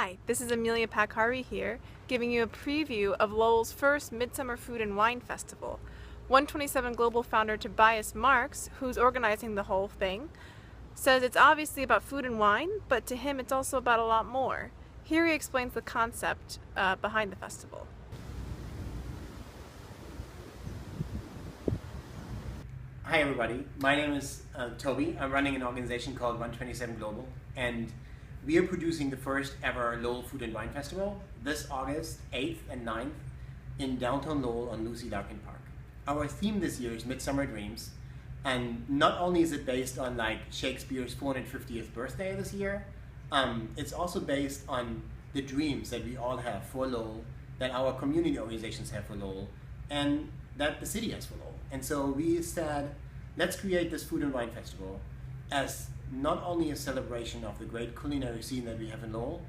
Hi, this is Amelia Pack-Harvey here, giving you a preview of Lowell's first Midsummer Food and Wine Festival. 127 Global founder Tobias Marks, who's organizing the whole thing, says it's obviously about food and wine, but to him it's also about a lot more. Here he explains the concept behind the festival. Hi everybody, my name is Toby. I'm running an organization called 127 Global, and we are producing the first ever Lowell Food and Wine Festival this August 8th and 9th in downtown Lowell on Lucy Larkin Park. Our theme this year is Midsummer Dreams, and not only is it based on like Shakespeare's 450th birthday this year, it's also based on the dreams that we all have for Lowell, that our community organizations have for Lowell, and that the city has for Lowell. And so we said, let's create this food and wine festival as not only a celebration of the great culinary scene that we have in Lowell,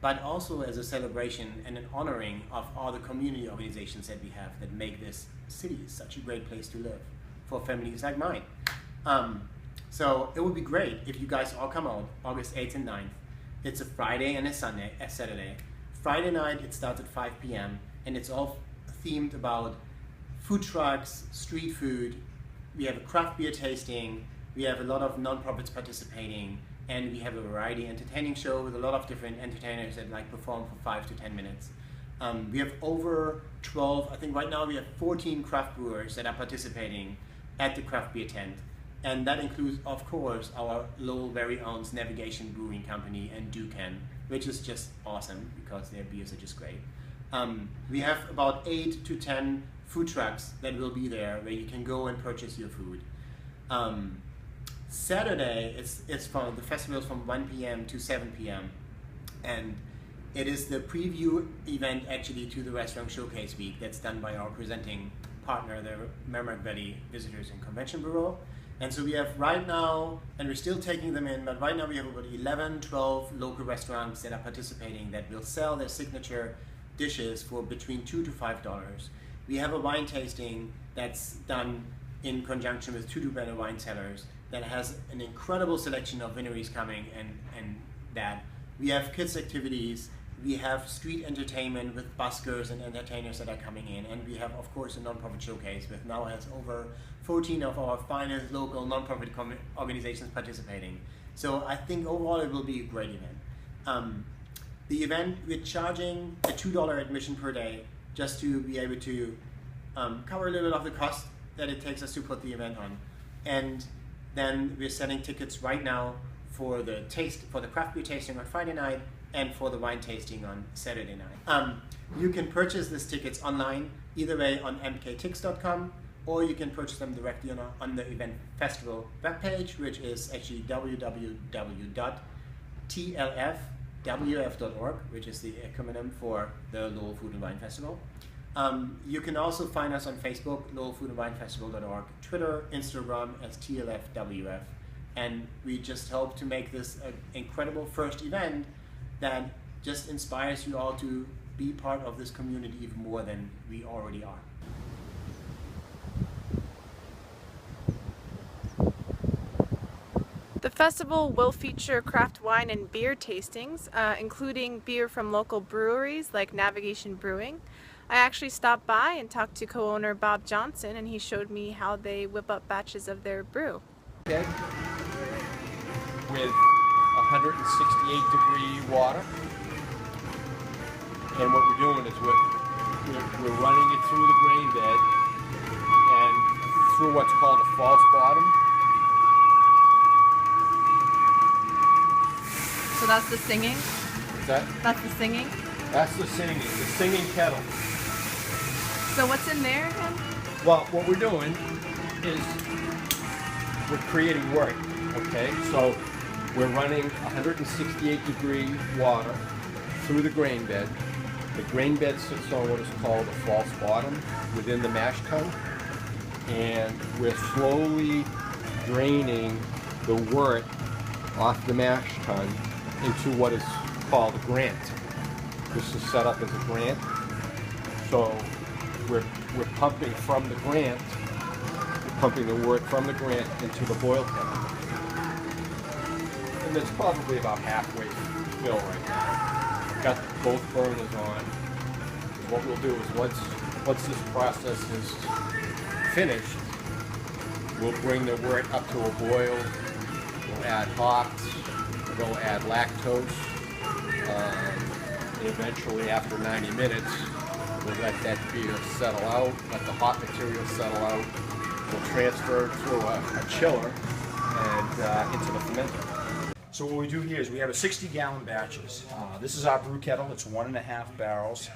but also as a celebration and an honoring of all the community organizations that we have that make this city such a great place to live for families like mine. So it would be great if you guys all come out August 8th and 9th. It's a Friday and a Saturday. Friday night it starts at 5 p.m. and it's all themed about food trucks, street food. We have a craft beer tasting, we have a lot of nonprofits participating, and we have a variety entertaining show with a lot of different entertainers that like perform for 5 to 10 minutes. We have over 12, I think right now we have 14 craft brewers that are participating at the craft beer tent. And that includes, of course, our Lowell very own Navigation Brewing Company and Ducan, which is just awesome because their beers are just great. We have about 8 to 10 food trucks that will be there where you can go and purchase your food. Saturday, it's from the festival is from 1 p.m. to 7 p.m. and it is the preview event actually to the Restaurant Showcase Week that's done by our presenting partner, the Merrimack Valley Visitors and Convention Bureau. And so we have right now, and we're still taking them in, but right now we have about 11, 12 local restaurants that are participating that will sell their signature dishes for between $2 to $5. We have a wine tasting that's done in conjunction with two better wine cellars that has an incredible selection of wineries coming, and that we have kids activities, we have street entertainment with buskers and entertainers that are coming in, and we have of course a nonprofit showcase with now has over 14 of our finest local nonprofit organizations participating. So I think overall it will be a great event. The event, we're charging a $2 admission per day just to be able to cover a little bit of the cost that it takes us to put the event on. And then we're selling tickets right now for the craft beer tasting on Friday night and for the wine tasting on Saturday night. You can purchase these tickets online, either way on mktix.com, or you can purchase them directly on the event festival webpage, which is actually www.tlfwf.org, which is the acronym for the Lowell Food and Wine Festival. You can also find us on Facebook, lowellfoodandwinefestival.org, Twitter, Instagram as TLFWF, and we just hope to make this an incredible first event that just inspires you all to be part of this community even more than we already are. The festival will feature craft wine and beer tastings, including beer from local breweries like Navigation Brewing. I actually stopped by and talked to co-owner Bob Johnson, and he showed me how they whip up batches of their brew. With 168 degree water, and what we're doing is we're running it through the grain bed and through what's called a false bottom. So that's the singing? That's the singing? That's the singing kettle. So what's in there again? Well, what we're doing is we're creating work, okay? So we're running 168 degree water through the grain bed. The grain bed sits on what is called a false bottom within the mash tun, and we're slowly draining the wort off the mash tun into what is called a grant. This is set up as a grant. So we're pumping from the grant, pumping the wort from the grant into the boil kettle. And it's probably about halfway fill right now. got both burners on. What we'll do is once this process is finished, we'll bring the wort up to a boil. We'll add hops. We'll add lactose. And eventually, after 90 minutes, we'll let that beer settle out, let the hot material settle out. We'll transfer it through a chiller and into the fermenter. So what we do here is we have a 60-gallon batches. This is our brew kettle. It's 1.5 barrels.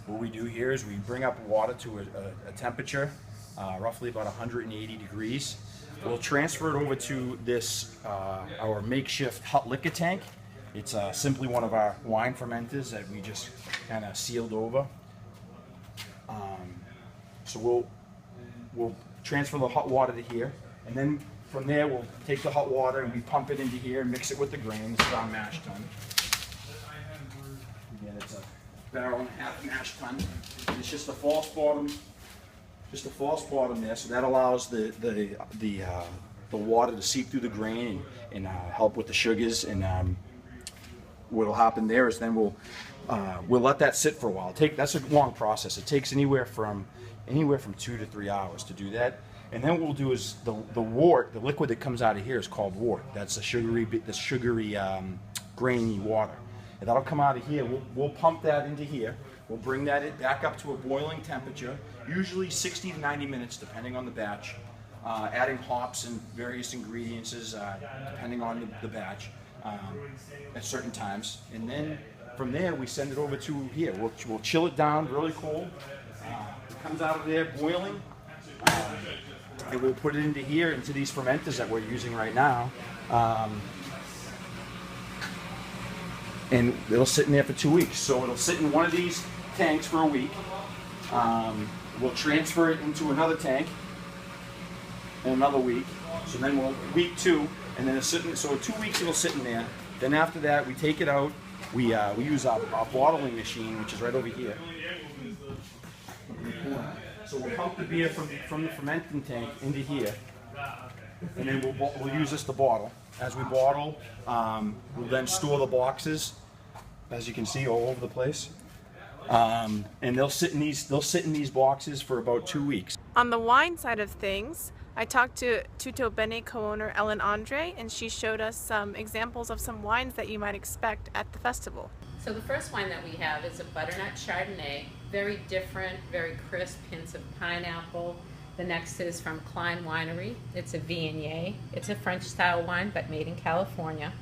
What we do here is we bring up water to a temperature, roughly about 180 degrees. We'll transfer it over to this, our makeshift hot liquor tank. It's simply one of our wine fermenters that we just kind of sealed over. So we'll transfer the hot water to here, and then from there we'll take the hot water and we pump it into here and mix it with the grain. This is our mash tun. Again, it's a 1.5 barrel mash tun. And it's just a false bottom, there, so that allows the water to seep through the grain and help with the sugars. And what'll happen there is then we'll let that sit for a while. That's a long process. It takes anywhere from 2 to 3 hours to do that. And then what we'll do is the wort, the liquid that comes out of here is called wort. That's the sugary grainy water. And that'll come out of here. We'll pump that into here. We'll bring that back up to a boiling temperature, usually 60 to 90 minutes, depending on the batch. Adding hops and various ingredients, depending on the batch, at certain times. And then from there, we send it over to here. We'll chill it down really cold. It comes out of there boiling. And we'll put it into here, into these fermenters that we're using right now. And it'll sit in there for 2 weeks. So it'll sit in one of these tanks for a week. We'll transfer it into another tank in another week. So then week 2, and then so 2 weeks it'll sit in there. Then after that, we take it out. We use our bottling machine, which is right over here. So we'll pump the beer from the fermenting tank into here, and then we'll use this to bottle. As we bottle, we'll then store the boxes, as you can see, all over the place. And they'll sit in these boxes for about 2 weeks. On the wine side of things, I talked to Tutto Bene co-owner Ellen Andre, and she showed us some examples of some wines that you might expect at the festival. So the first wine that we have is a butternut Chardonnay, very different, very crisp, hints of pineapple. The next is from Klein Winery. It's a Viognier. It's a French-style wine, but made in California.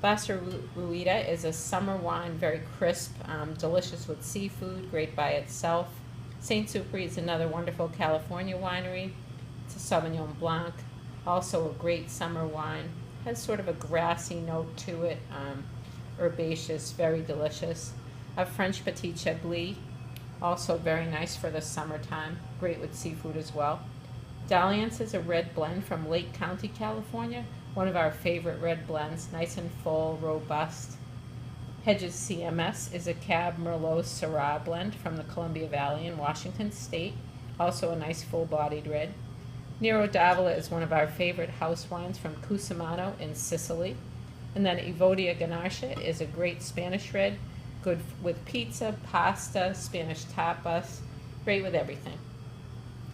Bassa Rueda is a summer wine, very crisp, delicious with seafood, great by itself. Saint Supri is another wonderful California winery. It's a Sauvignon Blanc, also a great summer wine. Has sort of a grassy note to it, herbaceous, very delicious. A French Petit Chablis, also very nice for the summertime, great with seafood as well. Dalliance is a red blend from Lake County, California, one of our favorite red blends, nice and full, robust. Hedges CMS is a Cab Merlot Syrah blend from the Columbia Valley in Washington State, also a nice full-bodied red. Nero d'Avola is one of our favorite house wines from Cusimano in Sicily. And then Evodia Ganascia is a great Spanish red, good with pizza, pasta, Spanish tapas, great with everything.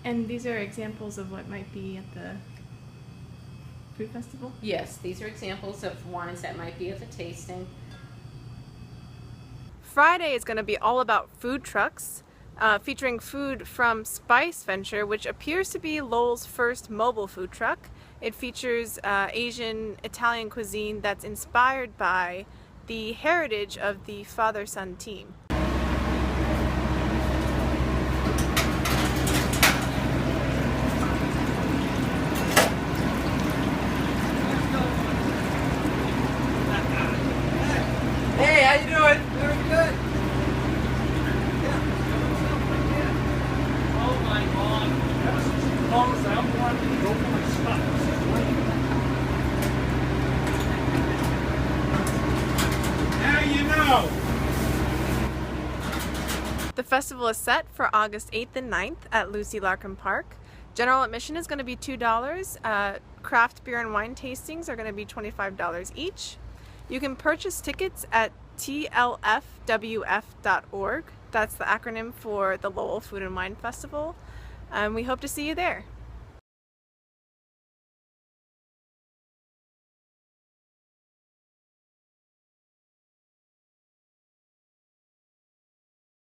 And these are examples of what might be at the food festival? Yes, these are examples of wines that might be at the tasting. Friday is going to be all about food trucks, featuring food from Spice Venture, which appears to be Lowell's first mobile food truck. It features Asian Italian cuisine that's inspired by the heritage of the father-son team. Hey, how you doing? Very good. Oh my God. As long as I'm wanting to go for my stuff. Now you know. The festival is set for August 8th and 9th at Lucy Larkin Park. General admission is going to be $2. Craft beer and wine tastings are going to be $25 each. You can purchase tickets at tlfwf.org. That's the acronym for the Lowell Food and Wine Festival. We hope to see you there.